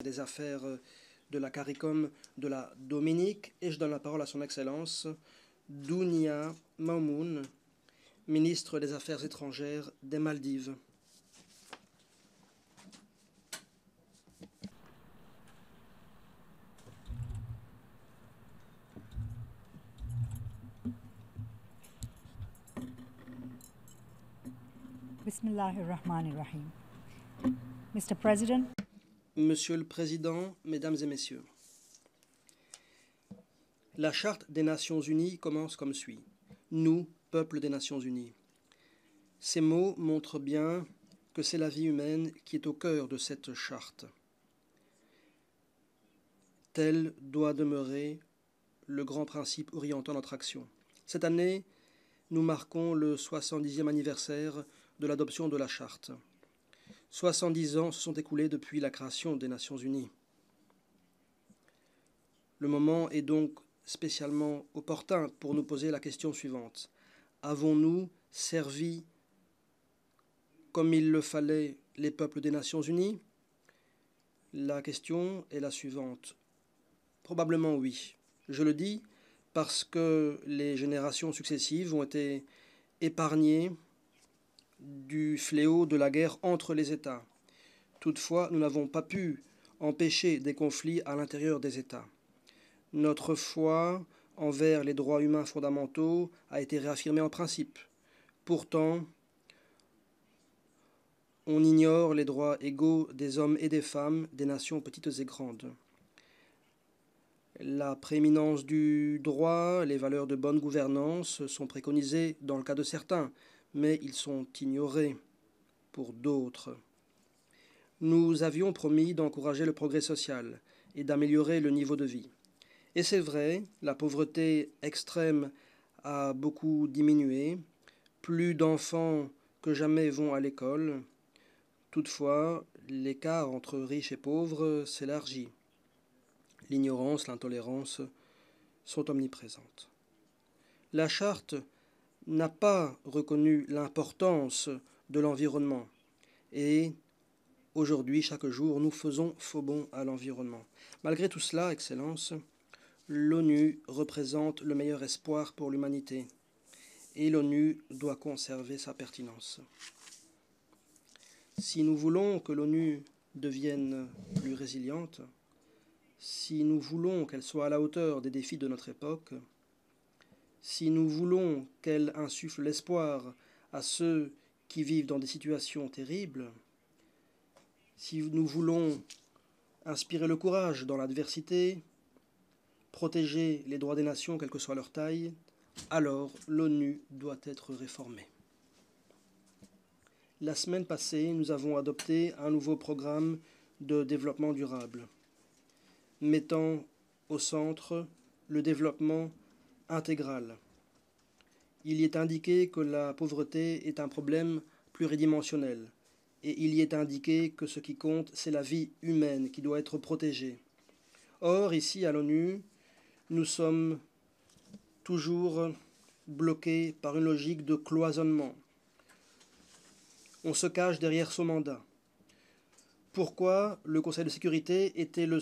des affaires de la CARICOM de la Dominique et je donne la parole à son Excellence Dounia Mamoun, ministre des Affaires étrangères des Maldives. Bismillahirrahmanirrahim. Mr. President, Monsieur le Président, Mesdames et Messieurs, la Charte des Nations Unies commence comme suit. Nous, peuple des Nations Unies. Ces mots montrent bien que c'est la vie humaine qui est au cœur de cette charte. Tel doit demeurer le grand principe orientant notre action. Cette année, nous marquons le 70e anniversaire de l'adoption de la charte. 70 ans se sont écoulés depuis la création des Nations Unies. Le moment est donc spécialement opportun pour nous poser la question suivante. Avons-nous servi comme il le fallait les peuples des Nations Unies? La question est la suivante. Probablement oui. Je le dis parce que les générations successives ont été épargnées du fléau de la guerre entre les États. Toutefois, nous n'avons pas pu empêcher des conflits à l'intérieur des États. Notre foi envers les droits humains fondamentaux a été réaffirmée en principe. Pourtant, on ignore les droits égaux des hommes et des femmes, des nations petites et grandes. La prééminence du droit, les valeurs de bonne gouvernance sont préconisées dans le cas de certains, mais ils sont ignorés pour d'autres. Nous avions promis d'encourager le progrès social et d'améliorer le niveau de vie. Et c'est vrai, la pauvreté extrême a beaucoup diminué, plus d'enfants que jamais vont à l'école. Toutefois, l'écart entre riches et pauvres s'élargit. L'ignorance, l'intolérance sont omniprésentes. La charte n'a pas reconnu l'importance de l'environnement et aujourd'hui, chaque jour, nous faisons faux bond à l'environnement. Malgré tout cela, Excellence, l'ONU représente le meilleur espoir pour l'humanité et l'ONU doit conserver sa pertinence. Si nous voulons que l'ONU devienne plus résiliente, si nous voulons qu'elle soit à la hauteur des défis de notre époque, si nous voulons qu'elle insuffle l'espoir à ceux qui vivent dans des situations terribles, si nous voulons inspirer le courage dans l'adversité, protéger les droits des nations, quelle que soit leur taille, alors l'ONU doit être réformée. La semaine passée, nous avons adopté un nouveau programme de développement durable, mettant au centre le développement intégral. Il y est indiqué que la pauvreté est un problème pluridimensionnel, et il y est indiqué que ce qui compte, c'est la vie humaine qui doit être protégée. Or, ici, à l'ONU, nous sommes toujours bloqués par une logique de cloisonnement. On se cache derrière ce mandat. Pourquoi le Conseil de sécurité est-il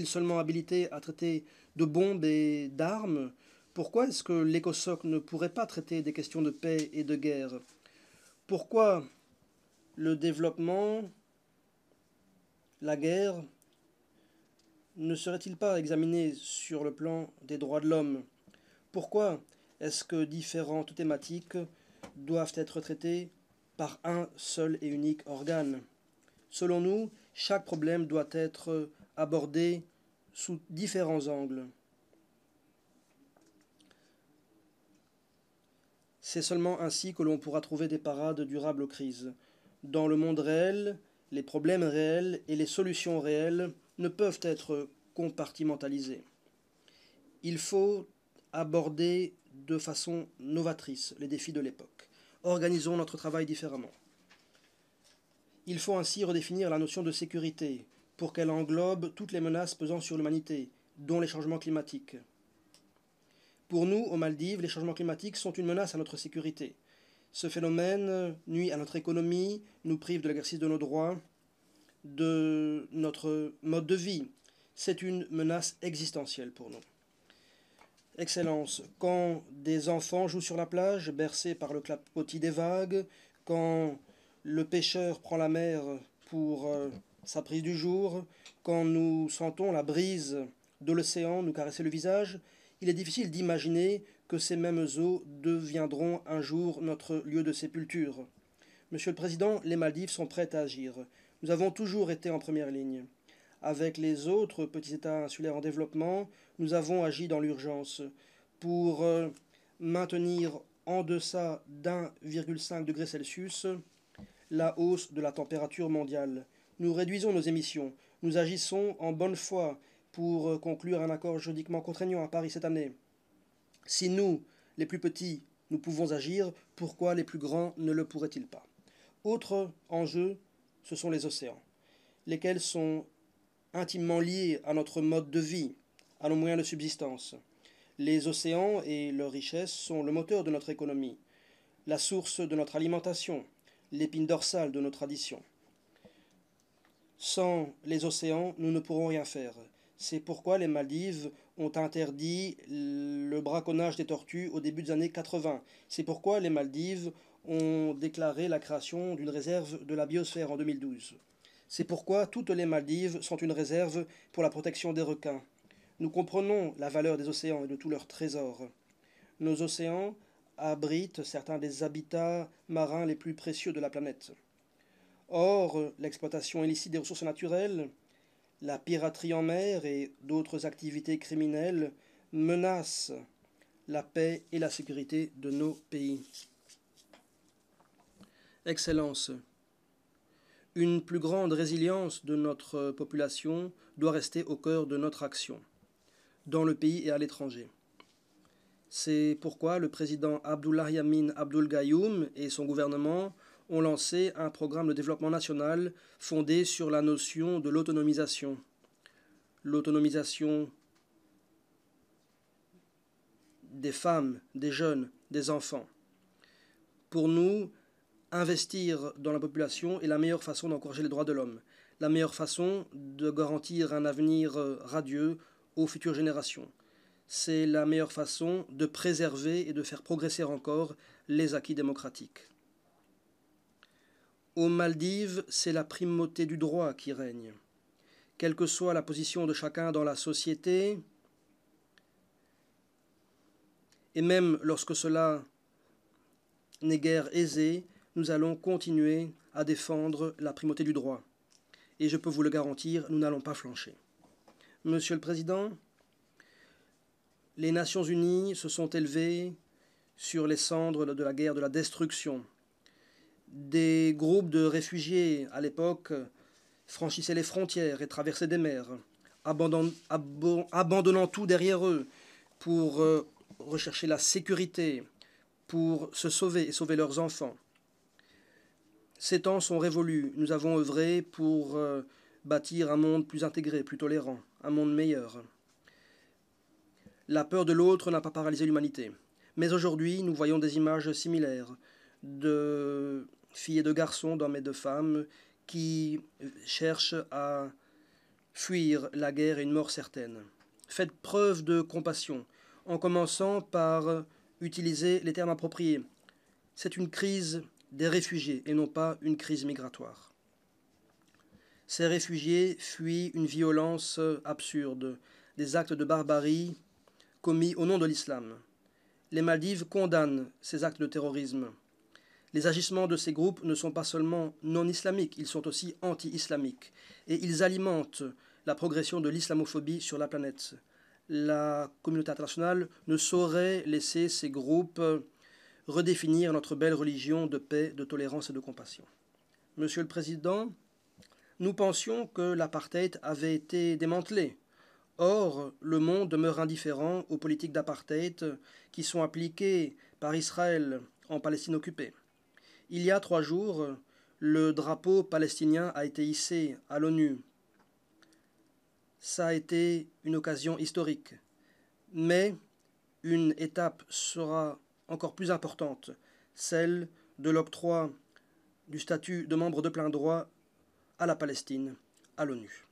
seulement habilité à traiter de bombes et d'armes? Pourquoi est-ce que l'ECOSOC ne pourrait pas traiter des questions de paix et de guerre? Pourquoi le développement, la guerre, ne serait-il pas examiné sur le plan des droits de l'homme? Pourquoi est-ce que différentes thématiques doivent être traitées par un seul et unique organe? Selon nous, chaque problème doit être abordé sous différents angles. C'est seulement ainsi que l'on pourra trouver des parades durables aux crises. Dans le monde réel, les problèmes réels et les solutions réelles ne peuvent être compartimentalisés. Il faut aborder de façon novatrice les défis de l'époque. Organisons notre travail différemment. Il faut ainsi redéfinir la notion de sécurité pour qu'elle englobe toutes les menaces pesant sur l'humanité, dont les changements climatiques. Pour nous, aux Maldives, les changements climatiques sont une menace à notre sécurité. Ce phénomène nuit à notre économie, nous prive de l'exercice de nos droits, de notre mode de vie. C'est une menace existentielle pour nous. Excellence, quand des enfants jouent sur la plage, bercés par le clapotis des vagues, quand le pêcheur prend la mer pour sa prise du jour, quand nous sentons la brise de l'océan nous caresser le visage, il est difficile d'imaginer que ces mêmes eaux deviendront un jour notre lieu de sépulture. Monsieur le Président, les Maldives sont prêtes à agir. Nous avons toujours été en première ligne. Avec les autres petits États insulaires en développement, nous avons agi dans l'urgence pour maintenir en deçà d'1,5 degré Celsius la hausse de la température mondiale. Nous réduisons nos émissions. Nous agissons en bonne foi pour conclure un accord juridiquement contraignant à Paris cette année. Si nous, les plus petits, nous pouvons agir, pourquoi les plus grands ne le pourraient-ils pas? Autre enjeu, ce sont les océans, lesquels sont intimement liés à notre mode de vie, à nos moyens de subsistance. Les océans et leurs richesses sont le moteur de notre économie, la source de notre alimentation, l'épine dorsale de nos traditions. Sans les océans, nous ne pourrons rien faire. C'est pourquoi les Maldives ont interdit le braconnage des tortues au début des années 80. C'est pourquoi les Maldives ont déclaré la création d'une réserve de la biosphère en 2012. C'est pourquoi toutes les Maldives sont une réserve pour la protection des requins. Nous comprenons la valeur des océans et de tous leurs trésors. Nos océans abritent certains des habitats marins les plus précieux de la planète. Or, l'exploitation illicite des ressources naturelles, la piraterie en mer et d'autres activités criminelles menacent la paix et la sécurité de nos pays. Excellence, une plus grande résilience de notre population doit rester au cœur de notre action, dans le pays et à l'étranger. C'est pourquoi le président Abdoulaye Amin Abdoul Gayoum et son gouvernement ont lancé un programme de développement national fondé sur la notion de l'autonomisation. L'autonomisation des femmes, des jeunes, des enfants. Pour nous, investir dans la population est la meilleure façon d'encourager les droits de l'homme, la meilleure façon de garantir un avenir radieux aux futures générations. C'est la meilleure façon de préserver et de faire progresser encore les acquis démocratiques. Aux Maldives, c'est la primauté du droit qui règne. Quelle que soit la position de chacun dans la société, et même lorsque cela n'est guère aisé, nous allons continuer à défendre la primauté du droit. Et je peux vous le garantir, nous n'allons pas flancher. Monsieur le Président, les Nations Unies se sont élevées sur les cendres de la guerre de la destruction. Des groupes de réfugiés, à l'époque, franchissaient les frontières et traversaient des mers, abandonnant tout derrière eux pour rechercher la sécurité, pour se sauver et sauver leurs enfants. Ces temps sont révolus. Nous avons œuvré pour bâtir un monde plus intégré, plus tolérant, un monde meilleur. La peur de l'autre n'a pas paralysé l'humanité. Mais aujourd'hui, nous voyons des images similaires de filles et de garçons, d'hommes et de femmes qui cherchent à fuir la guerre et une mort certaine. Faites preuve de compassion, en commençant par utiliser les termes appropriés. C'est une crise des réfugiés et non pas une crise migratoire. Ces réfugiés fuient une violence absurde, des actes de barbarie commis au nom de l'islam. Les Maldives condamnent ces actes de terrorisme. Les agissements de ces groupes ne sont pas seulement non islamiques, ils sont aussi anti-islamiques. Et ils alimentent la progression de l'islamophobie sur la planète. La communauté internationale ne saurait laisser ces groupes redéfinir notre belle religion de paix, de tolérance et de compassion. Monsieur le Président, nous pensions que l'apartheid avait été démantelé. Or, le monde demeure indifférent aux politiques d'apartheid qui sont appliquées par Israël en Palestine occupée. Il y a 3 jours, le drapeau palestinien a été hissé à l'ONU. Ça a été une occasion historique. Mais une étape sera encore plus importante, celle de l'octroi du statut de membre de plein droit à la Palestine à l'ONU.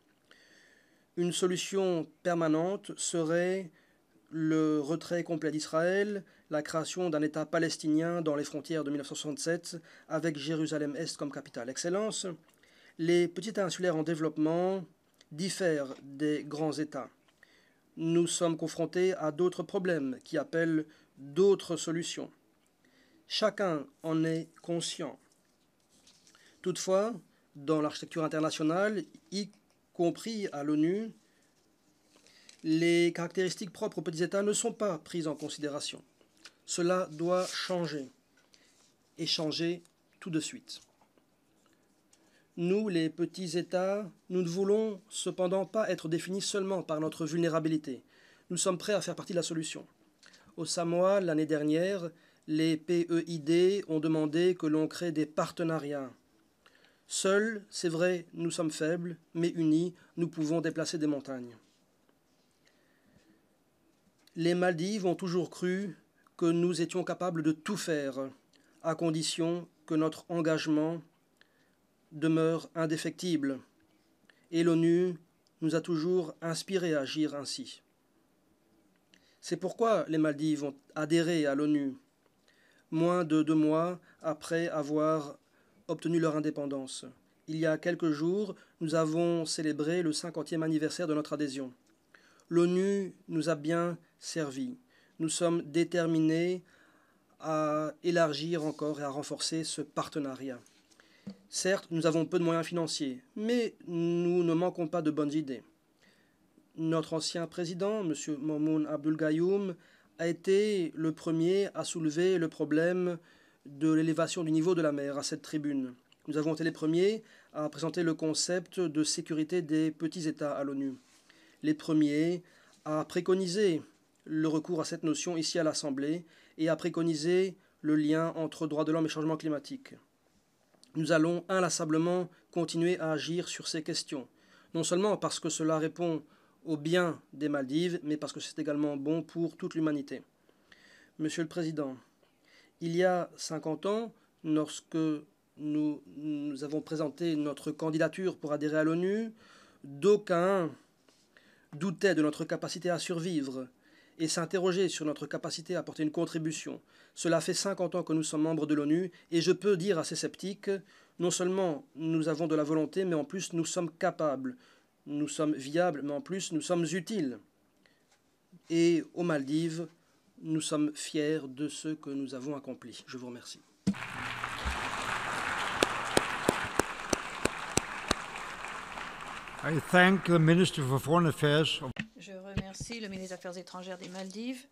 Une solution permanente serait le retrait complet d'Israël, la création d'un État palestinien dans les frontières de 1967 avec Jérusalem-Est comme capitale. Excellence, les petits États insulaires en développement diffèrent des grands États. Nous sommes confrontés à d'autres problèmes qui appellent d'autres solutions. Chacun en est conscient. Toutefois, dans l'architecture internationale, y compris à l'ONU, les caractéristiques propres aux petits États ne sont pas prises en considération. Cela doit changer, et changer tout de suite. Nous, les petits États, nous ne voulons cependant pas être définis seulement par notre vulnérabilité. Nous sommes prêts à faire partie de la solution. Au Samoa, l'année dernière, les PEID ont demandé que l'on crée des partenariats. Seuls, c'est vrai, nous sommes faibles, mais unis, nous pouvons déplacer des montagnes. Les Maldives ont toujours cru que nous étions capables de tout faire, à condition que notre engagement demeure indéfectible. Et l'ONU nous a toujours inspiré à agir ainsi. C'est pourquoi les Maldives ont adhéré à l'ONU, moins de 2 mois après avoir obtenu leur indépendance. Il y a quelques jours, nous avons célébré le 50e anniversaire de notre adhésion. L'ONU nous a bien servi. Nous sommes déterminés à élargir encore et à renforcer ce partenariat. Certes, nous avons peu de moyens financiers, mais nous ne manquons pas de bonnes idées. Notre ancien président, M. Mamoun Abdul Gayoum, a été le premier à soulever le problème de l'élévation du niveau de la mer à cette tribune. Nous avons été les premiers à présenter le concept de sécurité des petits États à l'ONU. Les premiers à préconiser le recours à cette notion ici à l'Assemblée et à préconiser le lien entre droits de l'homme et changement climatique. Nous allons inlassablement continuer à agir sur ces questions, non seulement parce que cela répond au bien des Maldives, mais parce que c'est également bon pour toute l'humanité. Monsieur le Président, il y a 50 ans, lorsque nous avons présenté notre candidature pour adhérer à l'ONU, d'aucuns doutaient de notre capacité à survivre et s'interrogeaient sur notre capacité à apporter une contribution. Cela fait 50 ans que nous sommes membres de l'ONU et je peux dire à ces sceptiques, non seulement nous avons de la volonté, mais en plus nous sommes capables, nous sommes viables, mais en plus nous sommes utiles. Et aux Maldives, nous sommes fiers de ce que nous avons accompli. Je vous remercie. I thank the Minister for Foreign Affairs. Je remercie le ministre des Affaires étrangères des Maldives